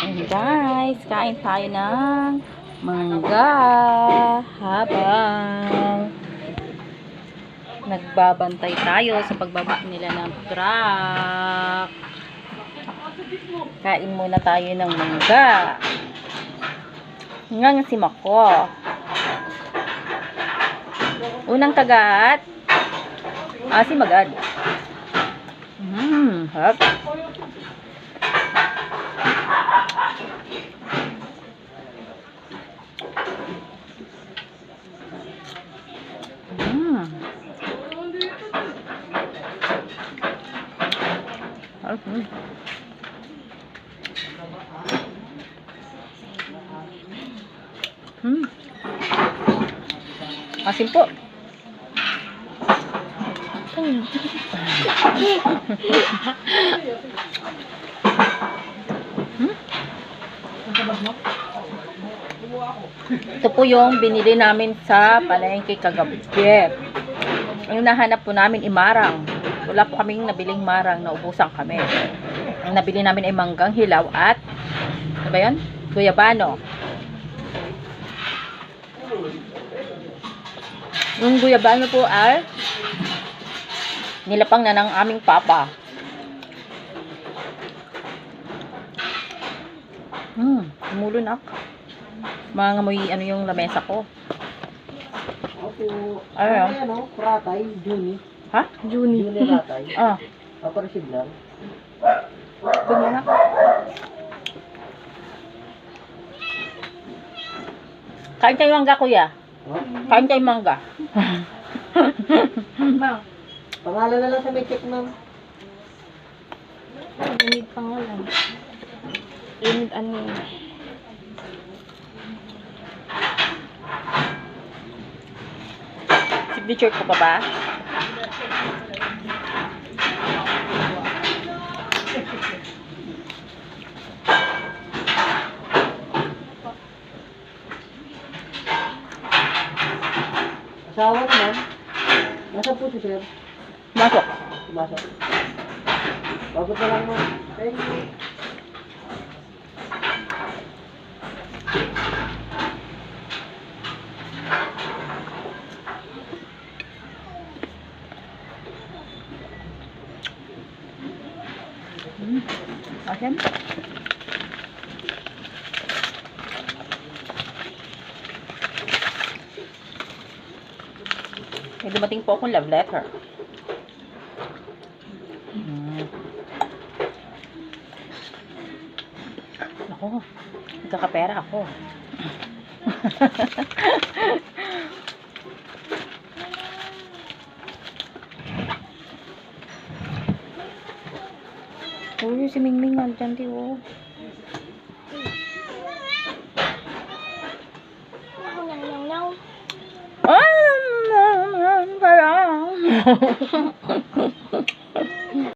And guys, kain tayo ng mangga habang nagbabantay tayo sa pagbaba nila ng truck. Kain muna tayo ng mangga. Ngang si Mako. Unang kagat. Si Magad. Harap. Asin po. Ito po yung binili namin sa palengke kagabi. Yung nahanap po namin marang. Wala po kaming nabiling marang, naubusan kami. Ang nabili namin ay manggang hilaw at ano ba yun? Guyabano. Yung guyabano po ay nilapang na ng aming papa. Tumulo na. Mangamoy ano yung lamesa ko. Opo. Ano? Ratay, Juni. Ha? Juni ratay. Papareceive lang. Ganyan na. Kain tayo mangga, kuya. Kain tayo mangga. Ma'am, Pangalan na lang sa may check, ma'am. need pangalan. Need ano. Signature ko pa ba? Asawa naman. Nasaan po si sir? Masok. Pumasok. Bagot na lang, ma'am. Thank you. Ayan. May dumating po akong love letter. Ako, nagkakapera ako. Uy, si Mingming nandyan, tiyo.